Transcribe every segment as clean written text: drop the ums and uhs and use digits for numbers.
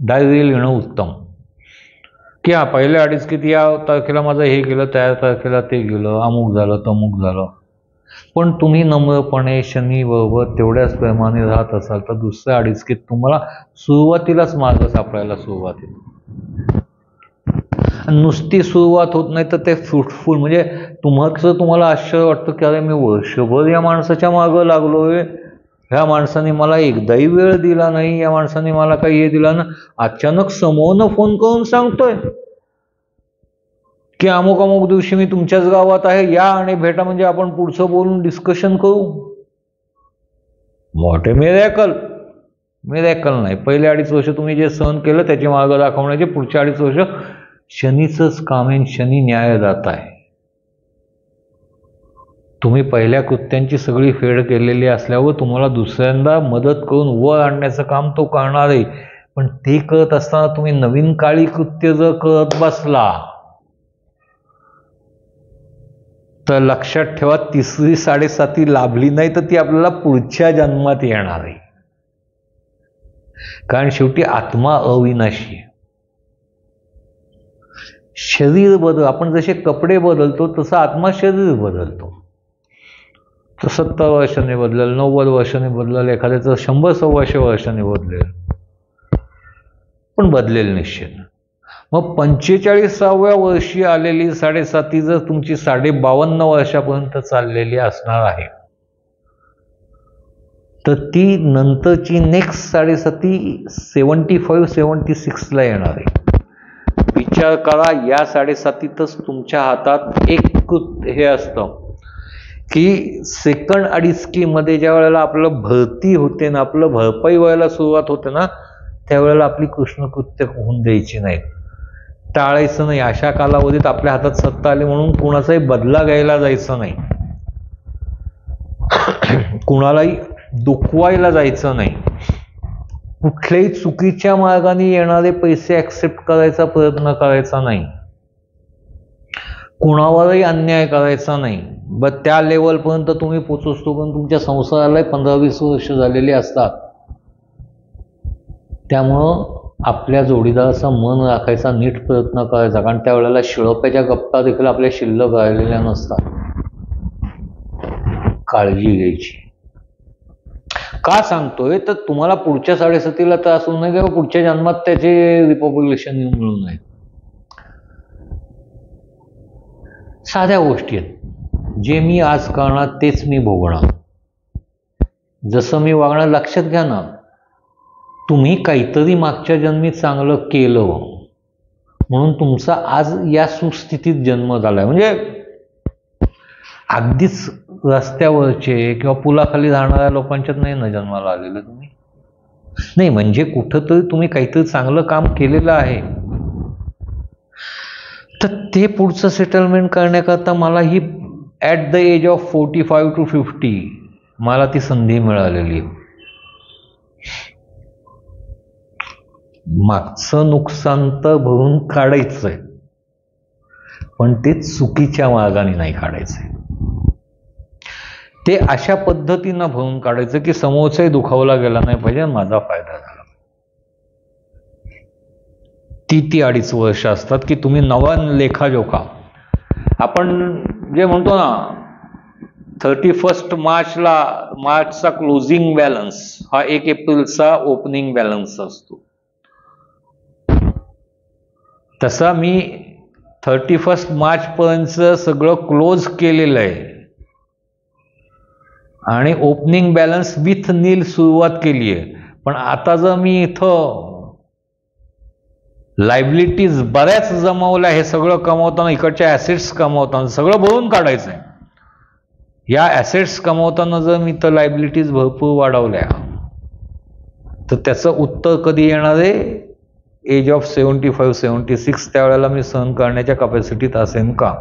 Diary लिहिणं उत्तम, की हा पहिल्या अडीच किती या तारखेला माझं हे गेलं, त्या तारखेला ते गेलं, अमुक झालं तमुक झालं. पण तुम्ही नम्रपणे शनीबरोबर तेवढ्याच प्रेमाने राहत असाल तर दुसऱ्या अडीचकीत तुम्हाला सुरुवातीलाच मार्ग सापडायला सुरुवात होईल. नुसती सुरुवात होत नाही तर ते फ्रुटफुल, म्हणजे तुम्हाला आश्चर्य वाटतं की अरे मी वर्षभर या माणसाच्या मागं लागलोय, ह्या माणसाने मला एकदाही वेळ दिला नाही, या माणसाने मला काही हे दिला ना, अचानक समोरनं फोन करून सांगतोय की अमुक अमुक दिवशी मी तुमच्याच गावात आहे, या आणि भेटा, म्हणजे आपण पुढचं बोलून डिस्कशन करू. मोठे मिरॅकल नाही. पहिले 2.5 वर्ष तुम्ही जे सहन केलं त्याची मार्ग दाखवण्याचे पुढच्या 2.5 वर्ष शनीचंच काम आहे. शनी न्यायदाता आहे. तुम्ही पहिल्या कृत्यांची सगळी फेड केलेली असल्यावर तुम्हाला दुसऱ्यांदा मदत करून वर आणण्याचं काम तो करणार आहे. पण ते करत असताना तुम्ही नवीन काळी कृत्य जर करत बसला तर लक्षात ठेवा, तिसरी 7.5 लाभली नाही तर ती आपल्याला पुढच्या जन्मात येणार आहे. कारण शेवटी आत्मा अविनाशी आहे. शरीर आपण जसे कपडे बदलतो तसं आत्मा शरीर बदलतो. तर 70 वर्षांनी बदलेल, 90 वर्षांनी बदलेल, एखाद्याचं 100-125 वर्षांनी बदलेल, पण बदलेल निश्चित. मग 45व्या वर्षी आलेली 7.5 जर तुमची 52 वर्षापर्यंत चाललेली असणार आहे तर ती नंतरची नेक्स्ट 7.5 75-76 ला येणार आहे. विचार करा, या 7.5तच तुमच्या हातात एक हे असतं की सेकंड अडीचकीमध्ये ज्या वेळेला आपलं भरती होते ना, आपलं भरपाई व्हायला सुरुवात होते ना, त्यावेळेला आपली कृष्णकृत्य होऊन द्यायची नाहीत, टाळायचं नाही. अशा कालावधीत आपल्या हातात सत्ता आली म्हणून कुणाचाही बदला घ्यायला जायचं नाही, कुणालाही दुखवायला जायचं नाही, कुठल्याही चुकीच्या मार्गाने येणारे पैसे ऍक्सेप्ट करायचा प्रयत्न करायचा नाही, कुणावरही अन्याय करायचा नाही. त्या लेवलपर्यंत तुम्ही पोचवतो पण तुमच्या संसाराला 15-20 वर्ष झालेली असतात. त्यामुळं आपल्या जोडीदाराचा मन राखायचा, नीट प्रयत्न करायचा, कारण त्यावेळेला शिळोप्याच्या गप्पा देखील आपल्या शिल्लक राहिलेल्या नसतात. काळजी घ्यायची. का सांगतोय तर तुम्हाला पुढच्या 7.5ला त्रास होऊ नये किंवा पुढच्या जन्मात त्याचे रिपब्लिकेशन मिळू नये. साध्या गोष्टी आहेत. जे मी आज करणार तेच मी भोगणार. जसं मी वागणार, लक्षात घ्या ना, तुम्ही काहीतरी मागच्या जन्मी चांगलं केलं म्हणून तुमचा आज या सुस्थितीत जन्म झालाय. म्हणजे अगदीच रस्त्यावरचे किंवा पुलाखाली राहणाऱ्या लोकांच्यात नाही ना जन्माला आलेलं तुम्ही. नाही, म्हणजे कुठंतरी तुम्ही काहीतरी चांगलं काम केलेलं आहे, तर ते पुढचं सेटलमेंट करण्याकरता मला ही at the age of 45 to 50 मला ती संधी मिळालेली. मागचं नुकसान तर भरून काढायचंय, पण ते चुकीच्या मार्गाने नाही काढायचंय. ते अशा पद्धतीनं भरून काढायचं की समोरचाही दुखावला गेला नाही पाहिजे, माझा फायदा झाला. ती 2.5 वर्ष असतात की तुम्ही नवा लेखाजोखा, आपण जे म्हणतो ना 31 मार्चचा क्लोजिंग बॅलन्स हा 1 एप्रिलचा ओपनिंग बॅलन्स असतो. तसा मी 31 मार्चपर्यंत सगळं क्लोज केलेलं आहे आणि ओपनिंग बॅलन्स विथ नील सुरुवात केली आहे. पण आता जर मी इथं लायबिलिटीज बऱ्याच जमवल्या, हे सगळं कमवताना, इकडच्या ॲसेट्स कमवताना सगळं भरून काढायचं आहे. या ॲसेट्स कमवताना जर मी तर लायबिलिटीज भरपूर वाढवल्या तर त्याचं उत्तर कधी येणार आहे? Age of 75-76. त्यावेळेला मी सहन करण्याच्या कॅपॅसिटीत असेन का?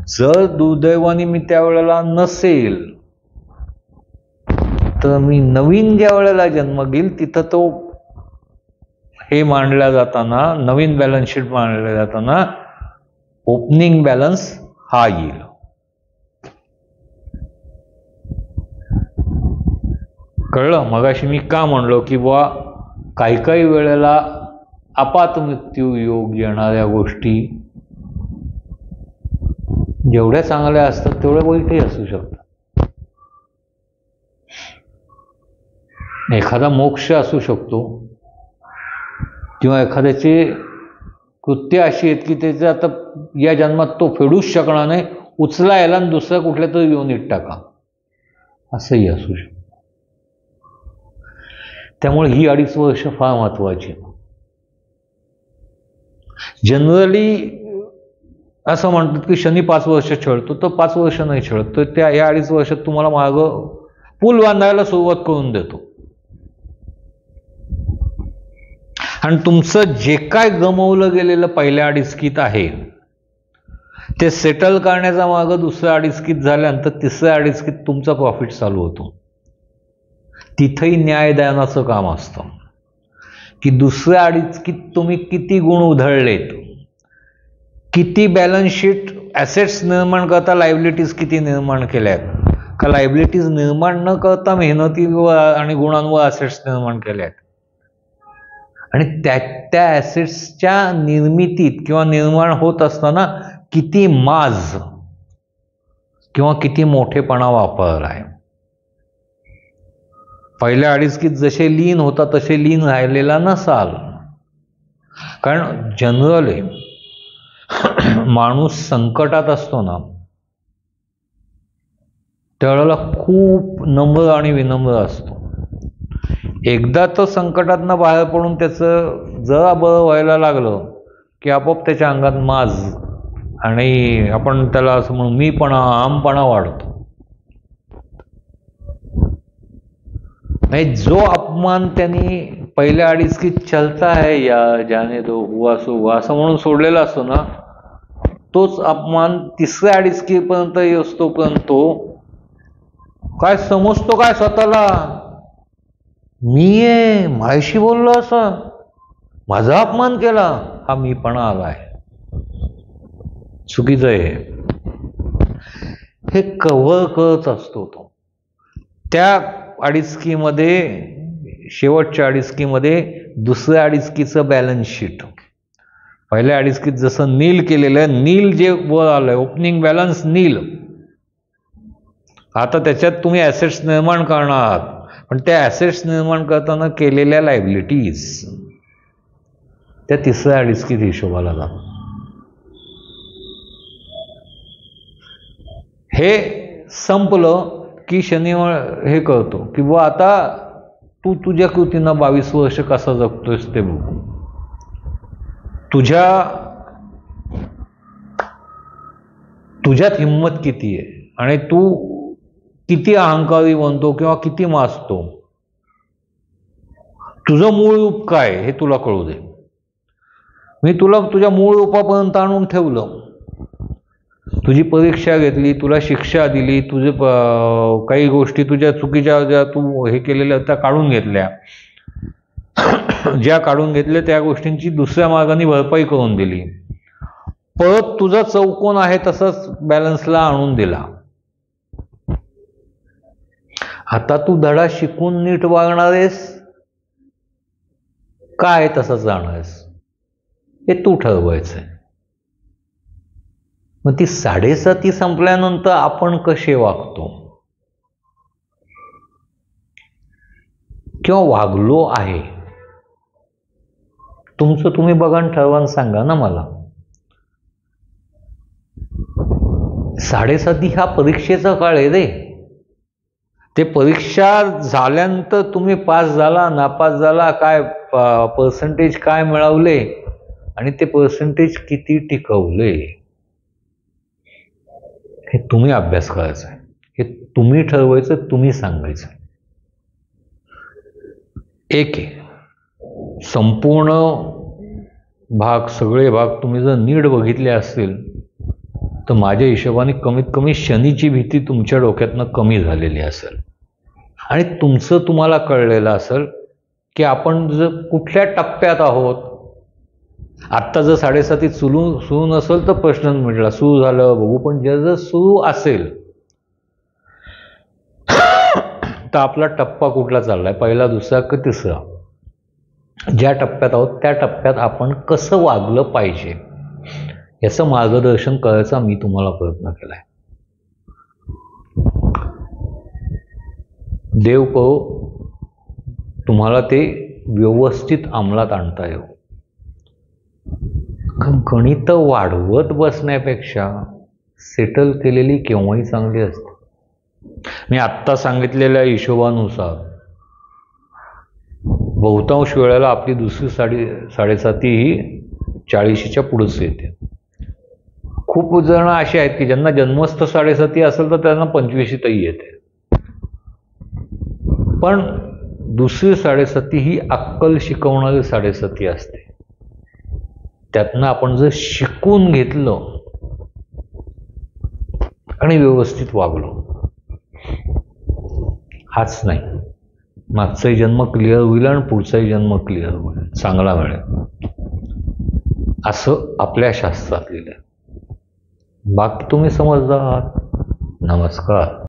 जर दुर्दैवाने मी त्यावेळेला नसेल तर मी नवीन ज्या वेळेला जन्म घेईल तिथं तो हे मांडल्या जाताना, नवीन बॅलन्स शीट मांडल्या जाताना ओपनिंग बॅलन्स हा येईल. कळलं? मगाशी मी का म्हणलो की बुवा काही काही वेळेला अपात मृत्यू योग येणाऱ्या गोष्टी जेवढ्या चांगल्या असतात तेवढ्या वाईटही असू शकतात. एखादा मोक्ष असू शकतो किंवा एखाद्याची कृत्य अशी आहेत की त्याचं आता या जन्मात तो फेडूच शकणार नाही, उचला याला आणि दुसऱ्या कुठल्या तरी योनीत टाका, असंही असू शकतं. त्यामुळे ही 2.5 वर्ष फार महत्वाची. जनरली असं म्हणतात की शनी 5 वर्ष छळतो, तर 5 वर्ष नाही छळत, तर त्या या 2.5 वर्षात तुम्हाला मागं पूल बांधायला सुरुवात करून देतो. आणि तुमचं जे काय गमवलं गेलेलं पहिल्या अडीचकीत आहे ते सेटल करण्याचा मागं दुसऱ्या अडीचकीत झाल्यानंतर तिसऱ्या अडीचकीत तुमचा प्रॉफिट चालू होतो. तिथेही न्यायदानाचं काम असतं की दुसऱ्या अडीचकीत तुम्ही किती गुण उधळलेत, किती बॅलन्स शीट ॲसेट्स निर्माण करता लायबिलिटीज किती निर्माण केल्यात, का लायबिलिटीज निर्माण न करता मेहनतीवर आणि गुणांवर ॲसेट्स निर्माण केल्यात, आणि त्या ॲसेट्सच्या निर्मितीत किंवा निर्माण होत असताना किती माज किंवा किती मोठेपणा वापरला आहे. पहिल्या अडीचकीत जसे लीन होता तसे लीन राहिलेला नसाल. कारण जनरली माणूस संकटात असतो ना त्यावेळेला खूप नम्र आणि विनम्र असतो. एकदा तर संकटातनं बाहेर पडून त्याचं जरा बरं व्हायला लागलं की आपोआप त्याच्या अंगात माज आणि आपण त्याला असं म्हणून मीपणा आमपणा वाढतो. जो अपमान त्यांनी पहिल्या अडीचकीत चलता है या जाने दो हुआ सो हुआ असं म्हणून सोडलेला असतो ना, तोच अपमान तिसऱ्या अडीचकीपर्यंत असतोपर्यंत तो काय समजतो काय स्वतःला, मी आहे माझ्याशी बोललो असं, माझा अपमान केला, हा मीपणा आलाय. चुकीचं आहे हे कव्हर करत असतो तो. त्या अडीचकीमध्ये शेवटच्या अडीचकीमध्ये दुसऱ्या अडीचकीचं बॅलन्स शीट पहिल्या अडीचकीत जसं नील केलेलं आहे, नील जे वर आलंय ओपनिंग बॅलन्स नील, आता त्याच्यात तुम्ही ॲसेट्स निर्माण करणार आहात, पण त्या ॲसेट्स निर्माण करताना केलेल्या लायबिलिटीज त्या तिसऱ्या अडीचकीत हिशोबाला जातात. हे संपलं की शनिवार हे करतो की बुवा आता तू तुझ्या कृतीनं 22 वर्ष कसा जगतोयस ते बघू, तुझ्यात हिंमत किती आहे आणि तू किती अहंकारी बनतो किंवा किती माजतो, तुझं मूळ रूप काय हे तुला कळू दे. मी तुला तुझ्या मूळ रूपापर्यंत आणून ठेवलं, तुझी परीक्षा घेतली, तुला शिक्षा दिली, तुझे काही गोष्टी तुझ्या चुकीच्या ज्या तू हे केलेल्या त्या काढून घेतल्या, ज्या काढून घेतल्या त्या गोष्टींची दुसऱ्या मार्गाने भरपाई करून दिली, परत तुझा चौकोन आहे तसंच बॅलन्सला आणून दिला. आता तू धडा शिकून नीट वागणार आहेस काय तसंच जाणार आहेस हे तू ठरवायचंय. मग ती 7.5 संपल्यानंतर आपण कसे वागतो किंवा वागलो आहे तुमचं तुम्ही बघा आणि ठरवा आणि सांगा ना मला. 7.5 हा परीक्षेचा काळ आहे रे. ते परीक्षा झाल्यानंतर तुम्ही पास झाला नापास झाला, काय पर्सेंटेज काय मिळवले आणि ते पर्सेंटेज किती टिकवले हे तुम्ही अभ्यास करायचा आहे, हे तुम्ही ठरवायचं, तुम्ही सांगायचं. एक आहे संपूर्ण भाग, सगळे भाग तुम्ही जर नीट बघितले असतील तर माझ्या हिशोबाने कमीत कमी शनीची भीती तुमच्या डोक्यातनं कमी झालेली असेल आणि तुमचं तुम्हाला कळलेलं असेल की आपण जर कुठल्या टप्प्यात आहोत. आत्ता जर 7.5 सुरू नसेल तर प्रश्न मिळला, सुरू झालं बघू, पण जर सुरू असेल तर आपला टप्पा कुठला चाललाय, पहिला दुसरा की तिसरा. ज्या टप्प्यात आहोत त्या टप्प्यात आपण कसं वागलं पाहिजे याचं मार्गदर्शन करायचा मी तुम्हाला प्रयत्न केला आहे. देव करो तुम्हाला ते व्यवस्थित अंमलात आणता येऊ. गणित वाढवत बसण्यापेक्षा सेटल केलेली केव्हाही चांगली असते. मी आत्ता सांगितलेल्या हिशोबानुसार बहुतांश वेळेला आपली दुसरी साडेसाती ही 40च्या पुढेच येते. खूप जण असे आहेत की ज्यांना जन्मस्थ साडेसाती असेल तर त्यांना 25शीतही येते. पण दुसरी साडेसाती ही अक्कल शिकवणारी साडेसाती असते. त्यातनं आपण जर शिकून घेतलं आणि व्यवस्थित वागलो, हाच नाही मागचाही जन्म क्लिअर होईल आणि पुढचाही जन्म क्लिअर होईल, चांगला मिळेल, असं आपल्या शास्त्रात लिहिलं आहे. बाकी तुम्ही समजदार आहात. नमस्कार.